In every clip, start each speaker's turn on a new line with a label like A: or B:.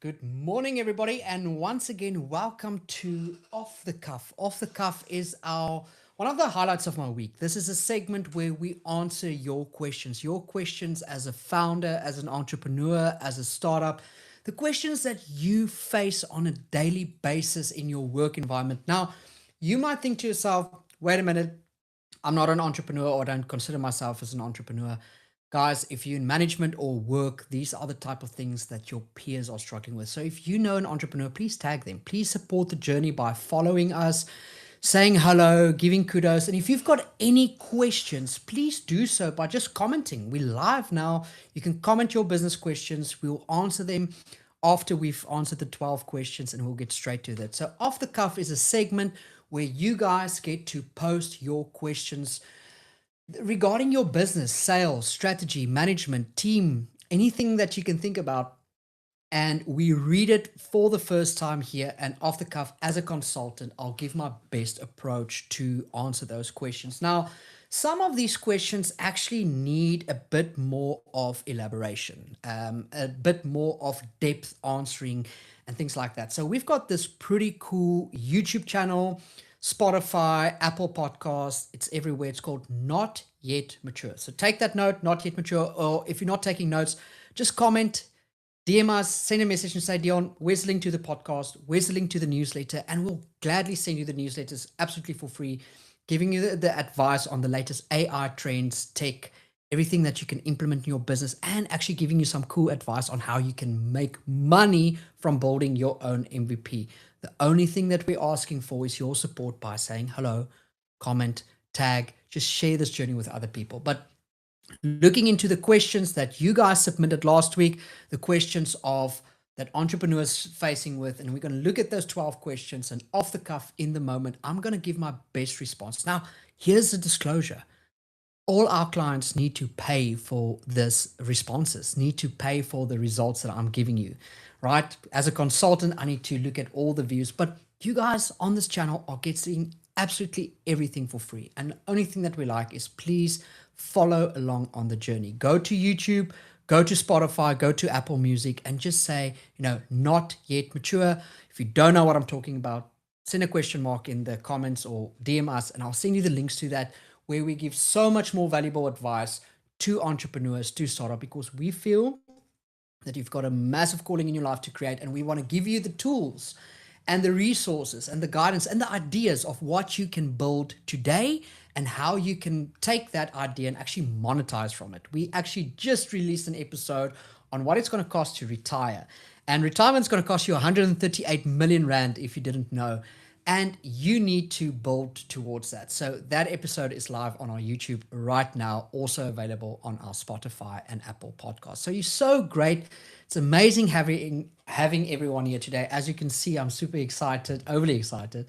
A: Good morning, everybody, and once again, welcome to Off the Cuff. Off the Cuff is our one of the highlights of my week. This is a segment where we answer your questions as a founder, as an entrepreneur, as a startup, the questions that you face on a daily basis in your work environment. Now, you might think to yourself, wait a minute, I'm not an entrepreneur or I don't consider myself as an entrepreneur. Guys, if you're in management or work, these are the type of things that your peers are struggling with. So if you know an entrepreneur, please tag them. Please support the journey by following us, saying hello, giving kudos. And if you've got any questions, please do so by just commenting. We're live now. You can comment your business questions. We'll answer them after we've answered the 12 questions and we'll get straight to that. So Off the Cuff is a segment where you guys get to post your questions regarding your business, sales, strategy, management, team, anything that you can think about. And we read it for the first time here. And off the cuff, as a consultant, I'll give my best approach to answer those questions. Now, some of these questions actually need a bit more of elaboration, a bit more of depth answering, and things like that. So, we've got this pretty cool YouTube channel, Spotify, Apple Podcasts, it's everywhere. It's called Not Yet Mature. So, take that note, Not Yet Mature. Or if you're not taking notes, just comment, DM us, send a message and say, Dion, where's the link to the podcast? Where's the link to the newsletter? And we'll gladly send you the newsletters absolutely for free, giving you the advice on the latest AI trends, tech, everything that you can implement in your business, and actually giving you some cool advice on how you can make money from building your own MVP. The only thing that we're asking for is your support by saying hello, comment, tag, just share this journey with other people. But looking into the questions that you guys submitted last week, the questions of that entrepreneurs facing with, and we're going to look at those 12 questions, and off the cuff in the moment, I'm going to give my best response. Now, here's the disclosure. All our clients need to pay for this responses, need to pay for the results that I'm giving you, right? As a consultant, I need to look at all the views, but you guys on this channel are getting absolutely everything for free. And the only thing that we like is please follow along on the journey. Go to YouTube, go to Spotify, go to Apple Music, and just say, Not Yet Mature. If you don't know what I'm talking about, send a question mark in the comments or DM us, and I'll send you the links to that, where we give so much more valuable advice to entrepreneurs, to startup, because we feel that you've got a massive calling in your life to create, and we want to give you the tools and the resources and the guidance and the ideas of what you can build today and how you can take that idea and actually monetize from it. We actually just released an episode on what it's going to cost to retire. And retirement's going to cost you 138 million Rand if you didn't know. And you need to build towards that. So that episode is live on our YouTube right now, also available on our Spotify and Apple podcasts. So you're so great. It's amazing having everyone here today. As you can see, I'm super excited, overly excited.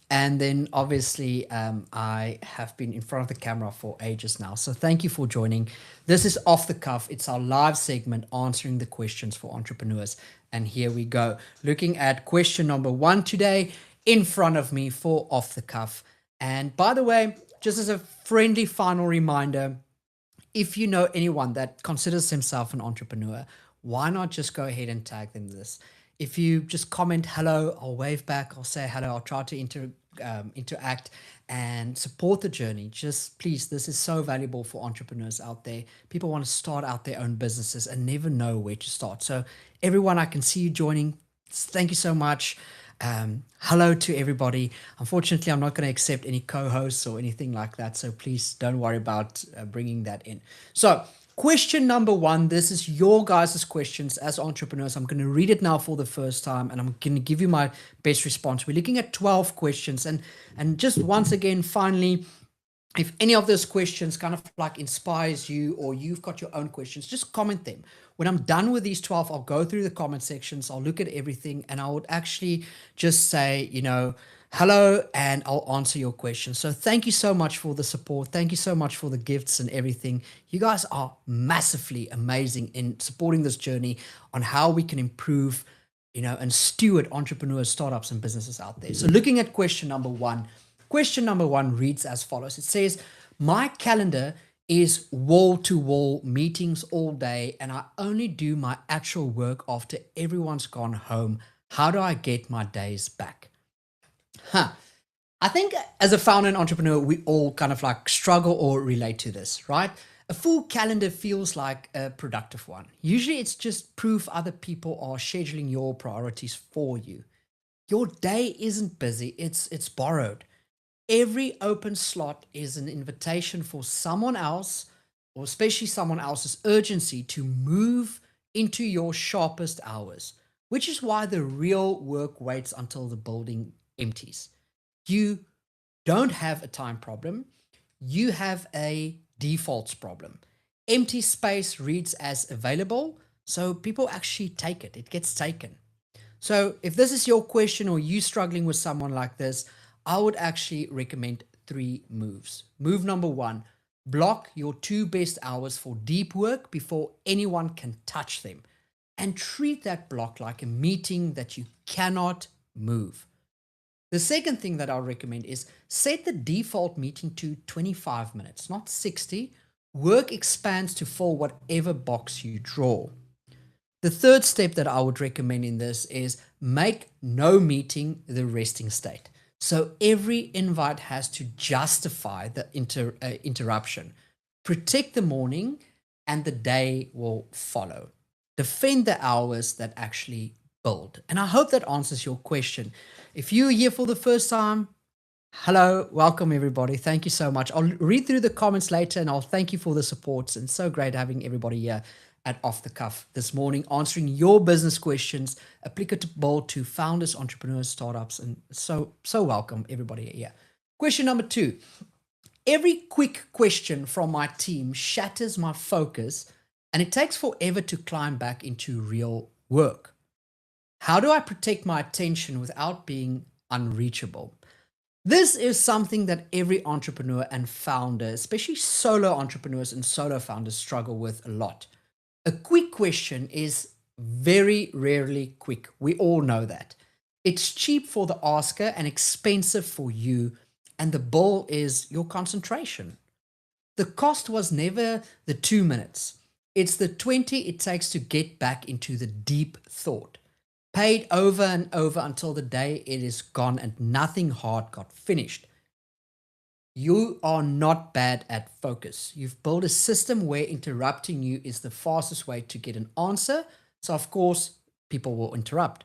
A: And then obviously, I have been in front of the camera for ages now. So thank you for joining. This is Off the Cuff. It's our live segment answering the questions for entrepreneurs. And here we go. Looking at question number 1 today in front of me for Off the Cuff. And by the way, just as a friendly final reminder, if you know anyone that considers himself an entrepreneur, why not just go ahead and tag them this? If you just comment hello, I'll wave back, I'll say hello, I'll try to interact and support the journey. Just please, this is so valuable for entrepreneurs out there. People want to start out their own businesses and never know where to start. So everyone, I can see you joining. Thank you so much. Hello to everybody. Unfortunately, I'm not going to accept any co-hosts or anything like that. So please don't worry about bringing that in. So question number 1, this is your guys' questions as entrepreneurs. I'm going to read it now for the first time and I'm going to give you my best response. We're looking at 12 questions and just once again, finally, if any of those questions kind of like inspires you or you've got your own questions, just comment them. When I'm done with these 12, I'll go through the comment sections, I'll look at everything, and I would actually just say, hello, and I'll answer your questions. So thank you so much for the support. Thank you so much for the gifts and everything. You guys are massively amazing in supporting this journey on how we can improve, and steward entrepreneurs, startups, and businesses out there. So looking at question number 1, question number 1 reads as follows. It says, my calendar is wall to wall meetings all day, and I only do my actual work after everyone's gone home. How do I get my days back? Huh. I think as a founder and entrepreneur, we all kind of like struggle or relate to this, right? A full calendar feels like a productive one. Usually it's just proof other people are scheduling your priorities for you. Your day isn't busy, it's borrowed. Every open slot is an invitation for someone else, or especially someone else's urgency, to move into your sharpest hours, which is why the real work waits until the building empties. You don't have a time problem, you have a defaults problem. Empty space reads as available, so people actually take it, it gets taken. So if this is your question or you struggling with someone like this, I would actually recommend 3 moves. Move number 1, block your 2 best hours for deep work before anyone can touch them, and treat that block like a meeting that you cannot move. The second thing that I'll recommend is set the default meeting to 25 minutes, not 60. Work expands to fill whatever box you draw. The third step that I would recommend in this is make no meeting the resting state. So every invite has to justify the interruption. Protect the morning and the day will follow. Defend the hours that actually build. And I hope that answers your question. If you're here for the first time, hello, welcome everybody. Thank you so much. I'll read through the comments later and I'll thank you for the support. And so great having everybody here at Off the Cuff this morning, answering your business questions applicable to founders, entrepreneurs, startups, and so welcome everybody here. Question number 2. Every quick question from my team shatters my focus and it takes forever to climb back into real work. How do I protect my attention without being unreachable? This is something that every entrepreneur and founder, especially solo entrepreneurs and solo founders, struggle with a lot. A quick question is very rarely quick. We all know that. It's cheap for the asker and expensive for you, and the bill is your concentration. The cost was never the 2 minutes. It's the 20 it takes to get back into the deep thought. Paid over and over until the day it is gone and nothing hard got finished. You are not bad at focus. You've built a system where interrupting you is the fastest way to get an answer. So, of course, people will interrupt.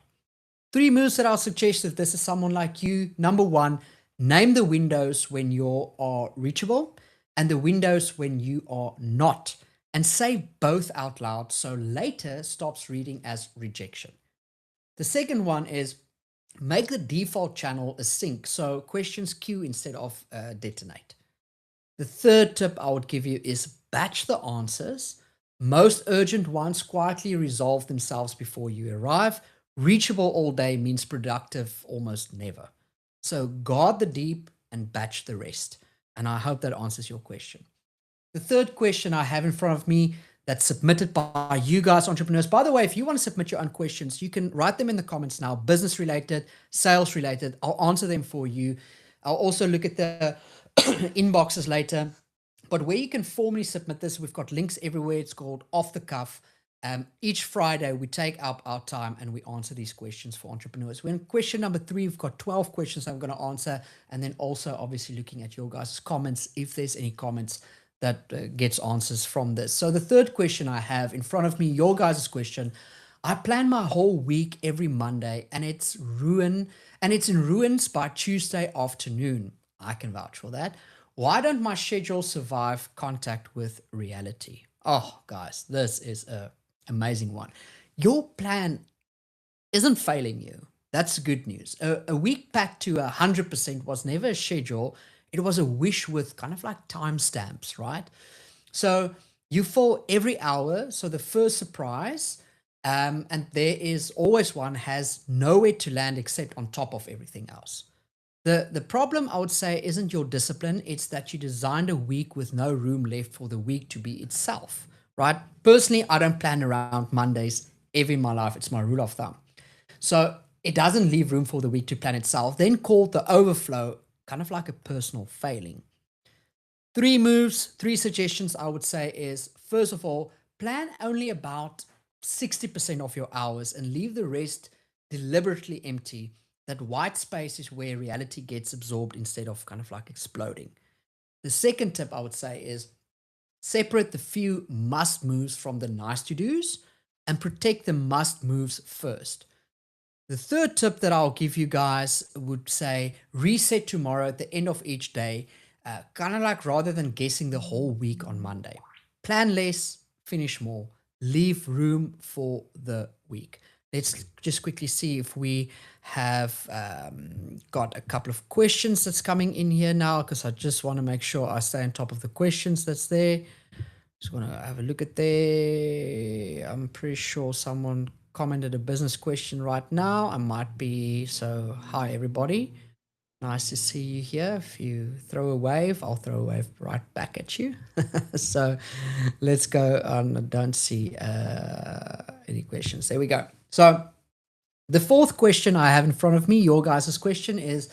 A: 3 moves that I'll suggest if this is someone like you. Number 1, name the windows when you are reachable and the windows when you are not. And say both out loud so later stops reading as rejection. The second one is make the default channel a sync, so questions queue instead of detonate. The third tip I would give you is batch the answers. Most urgent ones quietly resolve themselves before you arrive. Reachable all day means productive almost never. So guard the deep and batch the rest. And I hope that answers your question. The third question I have in front of me that's submitted by you guys, entrepreneurs. By the way, if you want to submit your own questions, you can write them in the comments now, business related, sales related. I'll answer them for you. I'll also look at the inboxes later. But where you can formally submit this, we've got links everywhere. It's called Off the Cuff. Each Friday, we take up our time and we answer these questions for entrepreneurs. When question number 3, we've got 12 questions I'm going to answer. And then also obviously looking at your guys' comments, if there's any comments that gets answers from this. So the third question I have in front of me, your guys' question, I plan my whole week every Monday and it's in ruins by Tuesday afternoon. I can vouch for that. Why don't my schedule survive contact with reality? Oh, guys, this is an amazing one. Your plan isn't failing you. That's good news. A week packed to 100% was never a schedule. It was a wish with kind of like timestamps, right? So you fall every hour. So the first surprise, and there is always one, has nowhere to land except on top of everything else. The problem, I would say, isn't your discipline. It's that you designed a week with no room left for the week to be itself, right? Personally, I don't plan around Mondays ever in my life. It's my rule of thumb. So it doesn't leave room for the week to plan itself, then called the overflow, kind of like a personal failing. Three moves, three suggestions I would say is, first of all, plan only about 60% of your hours and leave the rest deliberately empty. That white space is where reality gets absorbed instead of kind of like exploding. The second tip I would say is separate the few must moves from the nice to do's and protect the must moves first. The third tip that I'll give you guys would say reset tomorrow at the end of each day, kind of like rather than guessing the whole week on Monday. Plan less, finish more, leave room for the week. Let's just quickly see if we have got a couple of questions that's coming in here now, because I just want to make sure I stay on top of the questions that's there. Just want to have a look at there. I'm pretty sure someone commented a business question right now. I might be. So, hi, everybody. Nice to see you here. If you throw a wave, I'll throw a wave right back at you. So, let's go on. I don't see any questions. There we go. So, the fourth question I have in front of me, your guys' question is,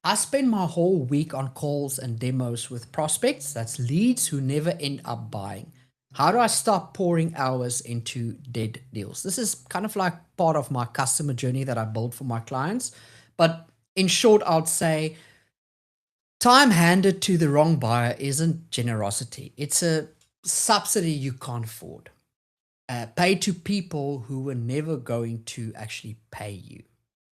A: I spend my whole week on calls and demos with prospects, that's leads who never end up buying. How do I stop pouring hours into dead deals? This is kind of like part of my customer journey that I build for my clients. But in short, I'd say time handed to the wrong buyer isn't generosity, it's a subsidy you can't afford. Paid to people who were never going to actually pay you.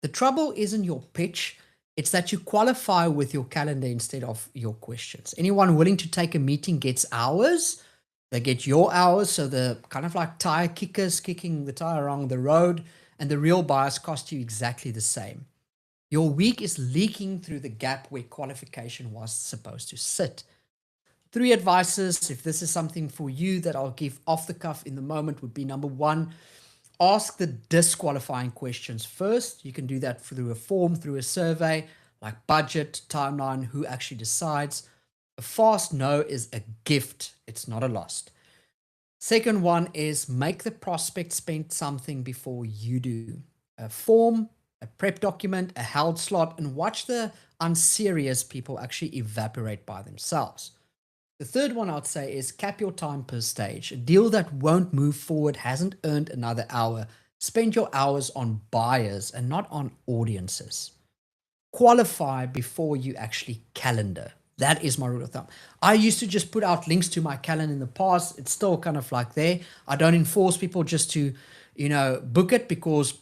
A: The trouble isn't your pitch, it's that you qualify with your calendar instead of your questions. Anyone willing to take a meeting gets hours. They get your hours. So the kind of like tire kickers kicking the tire along the road, and the real buyers cost you exactly the same. Your week is leaking through the gap where qualification was supposed to sit. Three advices, if this is something for you that I'll give off the cuff in the moment, would be number one, ask the disqualifying questions first. You can do that through a form, through a survey, like budget, timeline, who actually decides. A fast no is a gift, it's not a loss. Second one is make the prospect spend something before you do. A form, a prep document, a held slot, and watch the unserious people actually evaporate by themselves. The third one I'd say is cap your time per stage. A deal that won't move forward hasn't earned another hour. Spend your hours on buyers and not on audiences. Qualify before you actually calendar. That is my rule of thumb. I used to just put out links to my calendar in the past. It's still kind of like there. I don't enforce people just to, book it, because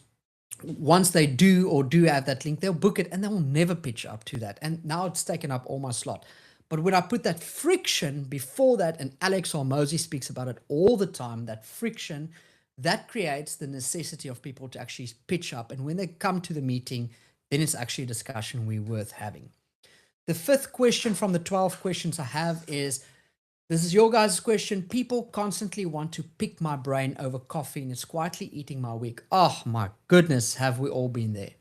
A: once they do have that link, they'll book it and they'll never pitch up to that. And now it's taken up all my slot. But when I put that friction before that, and Alex Hormozy speaks about it all the time, that friction, that creates the necessity of people to actually pitch up. And when they come to the meeting, then it's actually a discussion we're worth having. The fifth question from the 12 questions I have is, this is your guys' question. People constantly want to pick my brain over coffee and it's quietly eating my week. Oh my goodness, have we all been there?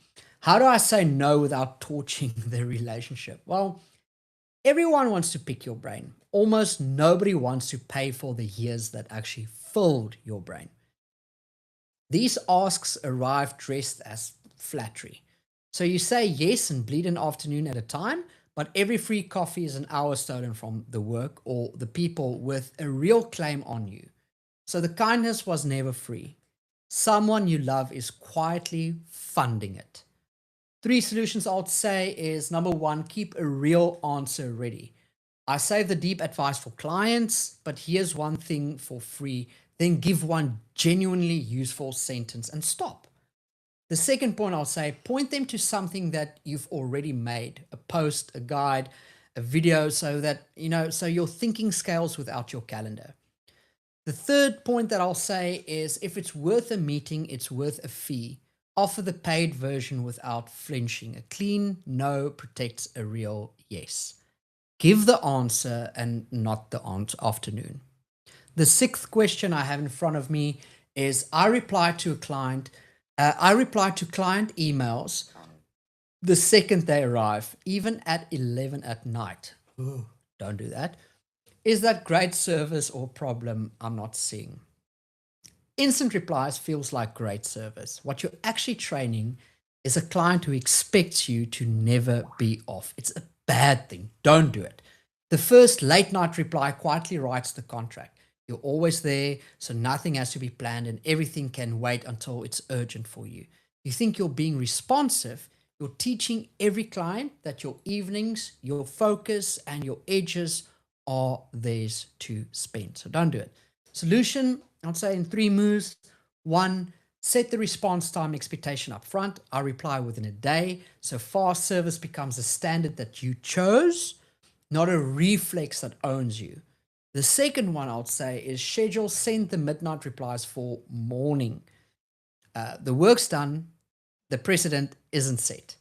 A: How do I say no without torching the relationship? Well, everyone wants to pick your brain. Almost nobody wants to pay for the years that actually filled your brain. These asks arrive dressed as flattery. So you say yes and bleed an afternoon at a time, but every free coffee is an hour stolen from the work or the people with a real claim on you. So the kindness was never free. Someone you love is quietly funding it. Three solutions I would say is, number one, keep a real answer ready. I save the deep advice for clients, but here's one thing for free. Then give one genuinely useful sentence and stop. The second point I'll say, point them to something that you've already made, a post, a guide, a video, so that, so your thinking scales without your calendar. The third point that I'll say is, if it's worth a meeting, it's worth a fee. Offer the paid version without flinching. A clean no protects a real yes. Give the answer and not the afternoon. The sixth question I have in front of me is, I reply to client emails the second they arrive, even at 11 at night. Ooh, don't do that. Is that great service or problem I'm not seeing? Instant replies feels like great service. What you're actually training is a client who expects you to never be off. It's a bad thing. Don't do it. The first late night reply quietly writes the contract. You're always there, so nothing has to be planned and everything can wait until it's urgent for you. You think you're being responsive, you're teaching every client that your evenings, your focus, and your edges are theirs to spend. So don't do it. Solution, I'd say in 3 moves. One, set the response time expectation up front. I reply within a day. So fast service becomes a standard that you chose, not a reflex that owns you. The second one I would say is schedule send the midnight replies for morning. The work's done, the precedent isn't set.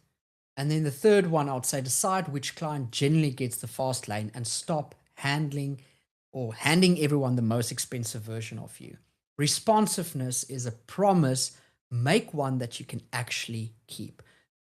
A: And then the third one I would say decide which client generally gets the fast lane and stop handling or handing everyone the most expensive version of you. Responsiveness is a promise. Make one that you can actually keep.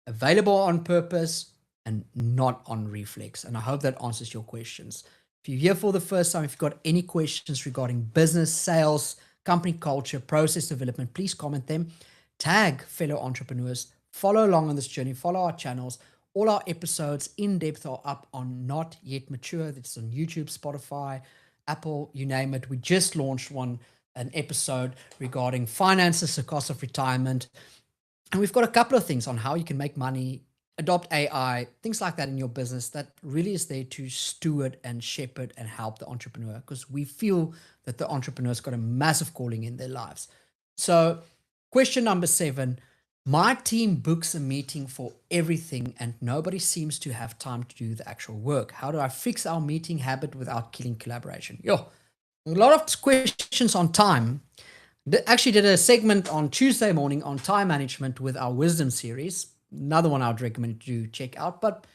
A: Available on purpose and not on reflex. And I hope that answers your questions. If you're here for the first time, if you've got any questions regarding business, sales, company culture, process development, please comment them. Tag fellow entrepreneurs. Follow along on this journey. Follow our channels. All our episodes in depth are up on Not Yet Mature. That's on YouTube, Spotify, Apple, you name it. We just launched an episode regarding finances, the cost of retirement. And we've got a couple of things on how you can make money, adopt AI, things like that in your business that really is there to steward and shepherd and help the entrepreneur, because we feel that the entrepreneur's got a massive calling in their lives. So, question number 7. My team books a meeting for everything and nobody seems to have time to do the actual work. How do I fix our meeting habit without killing collaboration? Yo, a lot of questions on time. Actually did a segment on Tuesday morning on time management with our wisdom series. Another one I'd recommend you check out. But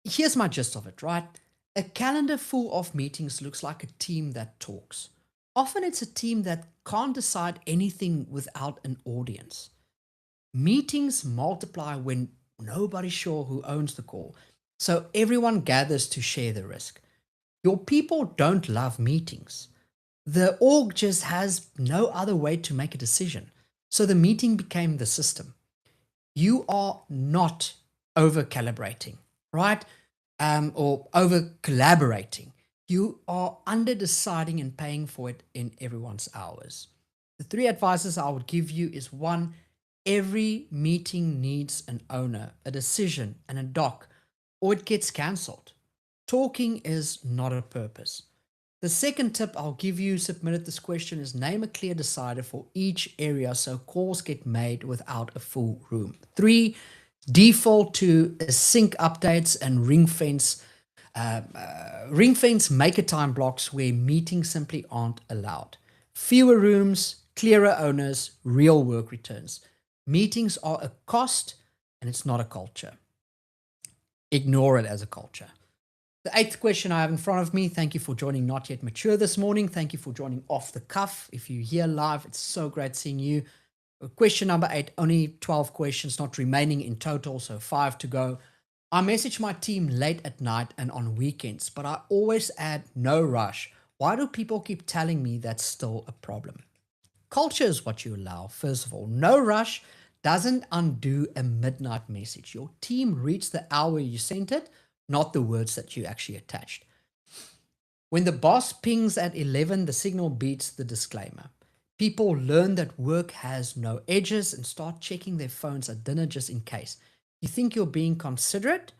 A: here's my gist of it, right? A calendar full of meetings looks like a team that talks. Often it's a team that can't decide anything without an audience. Meetings multiply when nobody's sure who owns the call. So everyone gathers to share the risk. Your people don't love meetings. The org just has no other way to make a decision. So the meeting became the system. You are not over calibrating, right? Or over collaborating. You are under deciding and paying for it in everyone's hours. The 3 advices I would give you is 1, every meeting needs an owner, a decision, and a doc, or it gets cancelled. Talking is not a purpose. The second tip I'll give you, submitted this question, is name a clear decider for each area so calls get made without a full room. 3, default to sync updates and ring fence maker time blocks where meetings simply aren't allowed. Fewer rooms, clearer owners, real work returns. Meetings are a cost and it's not a culture. Ignore it as a culture. The 8th question I have in front of me. Thank you for joining Not Yet Mature this morning. Thank you for joining Off the Cuff. If you're here live, it's so great seeing you. Question number 8, only 12 questions, not remaining in total, so 5 to go. I message my team late at night and on weekends, but I always add no rush. Why do people keep telling me that's still a problem? Culture is what you allow, first of all. No rush doesn't undo a midnight message. Your team reads the hour you sent it, not the words that you actually attached. When the boss pings at 11, the signal beats the disclaimer. People learn that work has no edges and start checking their phones at dinner just in case. You think you're being considerate?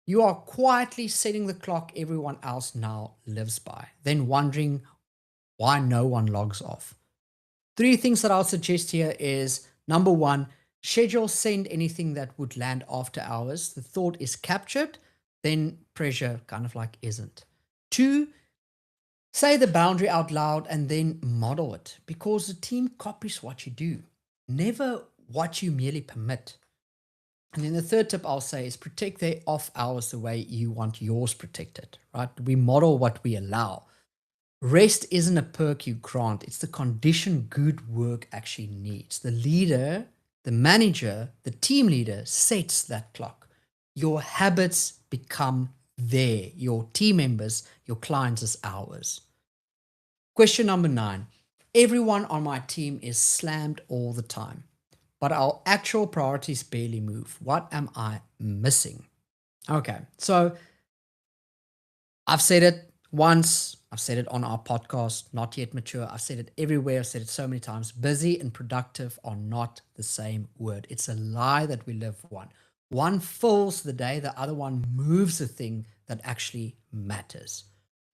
A: You are quietly setting the clock everyone else now lives by, then wondering why no one logs off. 3 things that I'll suggest here is number 1, schedule send anything that would land after hours. The thought is captured, then pressure kind of like isn't. 2, say the boundary out loud and then model it, because the team copies what you do, never what you merely permit. And then the third tip I'll say is protect their off hours the way you want yours protected, right? We model what we allow. Rest isn't a perk you grant, it's the condition good work actually needs. The leader, the manager, the team leader sets that clock. Your habits become your team members, your clients is ours. Question number 9. Everyone on my team is slammed all the time, but our actual priorities barely move. What am I missing? Okay, so I've said it once, I've said it on our podcast, Not Yet Mature. I've said it everywhere. I've said it so many times. Busy and productive are not the same word. It's a lie that we live one. One fills the day, the other one moves the thing that actually matters.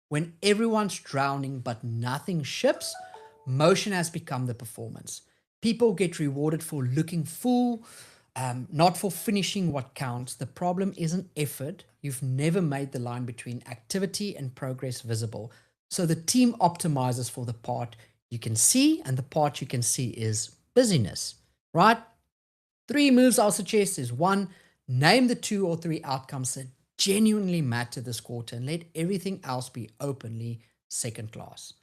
A: When everyone's drowning but nothing ships, motion has become the performance. People get rewarded for looking full, not for finishing what counts. The problem isn't effort. You've never made the line between activity and progress visible. So the team optimizes for the part you can see, and the part you can see is busyness, right? Three moves I'll suggest is one, name the 2 or 3 outcomes that genuinely matter this quarter and let everything else be openly second class.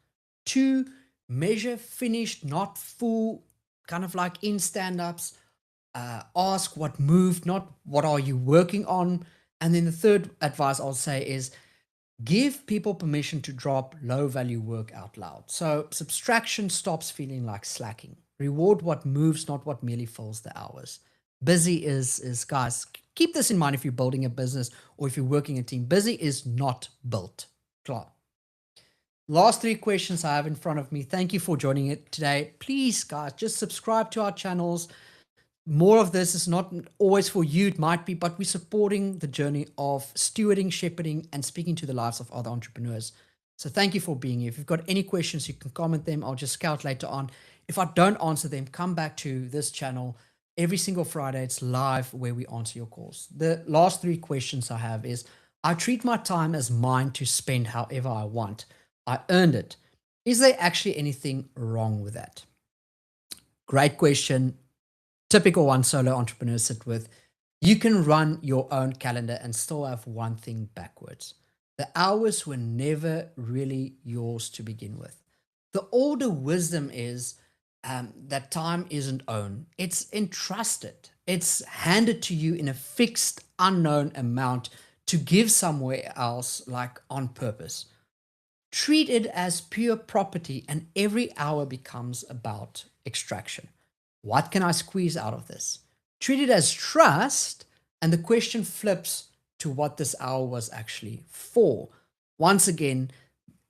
A: Two, measure finished, not full, kind of like in stand ups. Ask what moved, not what are you working on. And then the third advice I'll say is give people permission to drop low value work out loud. So subtraction stops feeling like slacking. Reward what moves, not what merely fills the hours. Busy is guys, keep this in mind if you're building a business or if you're working a team. Busy is not built. Klar. Last 3 questions I have in front of me. Thank you for joining it today. Please, guys, just subscribe to our channels. More of this is not always for you, it might be, but we're supporting the journey of stewarding, shepherding, and speaking to the lives of other entrepreneurs. So thank you for being here. If you've got any questions, you can comment them. I'll just scout later on. If I don't answer them, come back to this channel. Every single Friday, it's live where we answer your calls. The last 3 questions I have is, I treat my time as mine to spend however I want. I earned it. Is there actually anything wrong with that? Great question. Typical one solo entrepreneurs sit with. You can run your own calendar and still have one thing backwards. The hours were never really yours to begin with. The older wisdom is that time isn't owned, it's entrusted, it's handed to you in a fixed, unknown amount to give somewhere else, like on purpose. Treat it as pure property, and every hour becomes about extraction. What can I squeeze out of this? Treat it as trust, and the question flips to what this hour was actually for. Once again,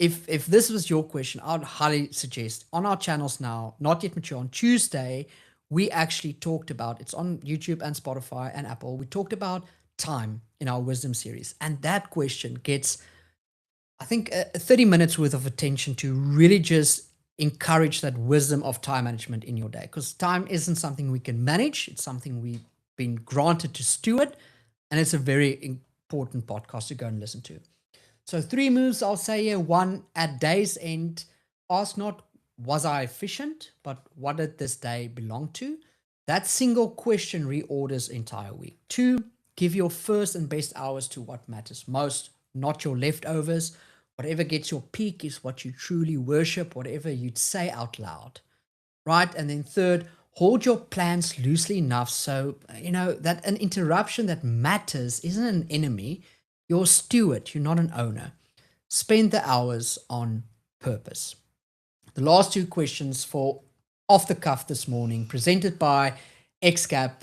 A: if this was your question, I would highly suggest on our channels now, Not Yet Mature, on Tuesday, we actually talked about, it's on YouTube and Spotify and Apple, we talked about time in our wisdom series. And that question gets, I think, 30 minutes worth of attention to really just encourage that wisdom of time management in your day. Because time isn't something we can manage, it's something we've been granted to steward. And it's a very important podcast to go and listen to. So, 3 moves I'll say here. One, at day's end, ask not, was I efficient, but what did this day belong to? That single question reorders entire week. Two, give your first and best hours to what matters most, not your leftovers. Whatever gets your peak is what you truly worship, whatever you'd say out loud, right? And then third, hold your plans loosely enough so, that an interruption that matters isn't an enemy. You're a steward, you're not an owner. Spend the hours on purpose. The last 2 questions for Off the Cuff this morning, presented by XCAP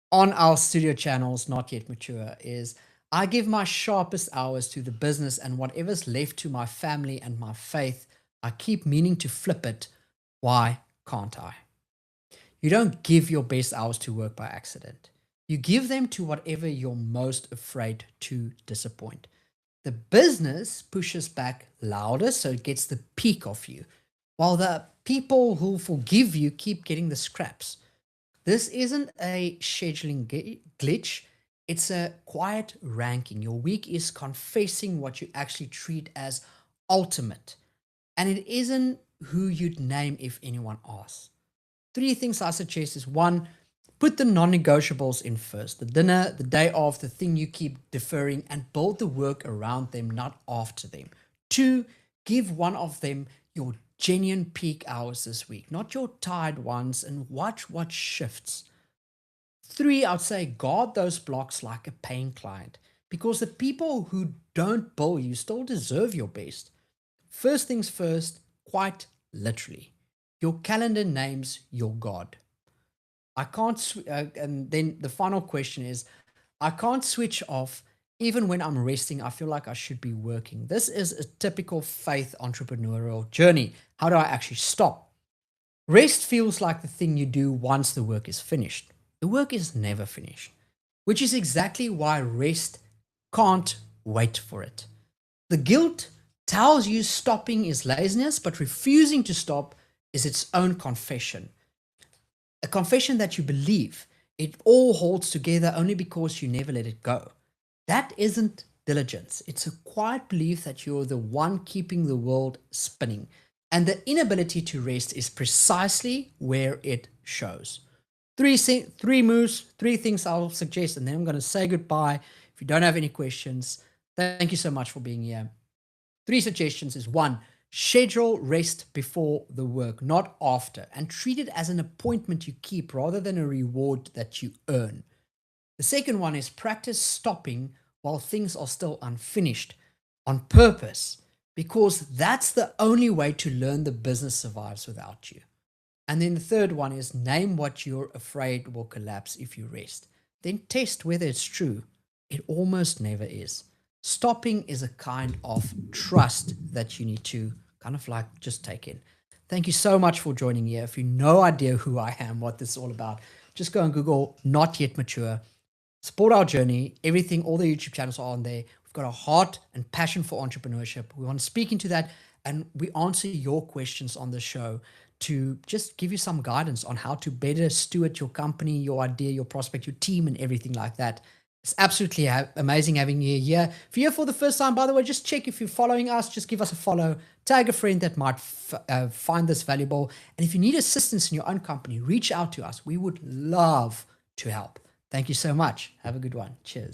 A: on our studio channels, Not Yet Mature, is, I give my sharpest hours to the business, and whatever's left to my family and my faith, I keep meaning to flip it. Why can't I? You don't give your best hours to work by accident. You give them to whatever you're most afraid to disappoint. The business pushes back louder, so it gets the peak of you, while the people who forgive you keep getting the scraps. This isn't a scheduling glitch, it's a quiet ranking. Your week is confessing what you actually treat as ultimate, and it isn't who you'd name if anyone asks. 3 things I suggest is one, put the non negotiables in first, the dinner, the day off, the thing you keep deferring, and build the work around them, not after them. Two, give one of them your genuine peak hours this week, not your tired ones, and watch what shifts. 3, I'd say guard those blocks like a paying client, because the people who don't bill you still deserve your best. First things first, quite literally, your calendar names your God. I can't, and then the final question is, I can't switch off Even when I'm resting, I feel like I should be working. This is a typical faith entrepreneurial journey. How do I actually stop? Rest feels like the thing you do once the work is finished. The work is never finished, which is exactly why rest can't wait for it. The guilt tells you stopping is laziness, but refusing to stop is its own confession. A confession that you believe it all holds together only because you never let it go. That isn't diligence. It's a quiet belief that you're the one keeping the world spinning. And the inability to rest is precisely where it shows. Three moves, three things I'll suggest, and then I'm going to say goodbye. If you don't have any questions, thank you so much for being here. Three suggestions is one, schedule rest before the work, not after, and treat it as an appointment you keep rather than a reward that you earn. The second one is practice stopping while things are still unfinished on purpose, because that's the only way to learn the business survives without you. And then the third one is name what you're afraid will collapse if you rest. Then test whether it's true. It almost never is. Stopping is a kind of trust that you need to kind of like just take in. Thank you so much for joining here. If you have no idea who I am, what this is all about, just go and Google Not Yet Mature. Support our journey. Everything, all the YouTube channels are on there. We've got a heart and passion for entrepreneurship. We want to speak into that, and we answer your questions on the show to just give you some guidance on how to better steward your company, your idea, your prospect, your team, and everything like that. It's absolutely amazing having you here. If you're here for the first time, by the way, just check if you're following us. Just give us a follow. Tag a friend that might find this valuable. And if you need assistance in your own company, reach out to us. We would love to help. Thank you so much. Have a good one. Cheers.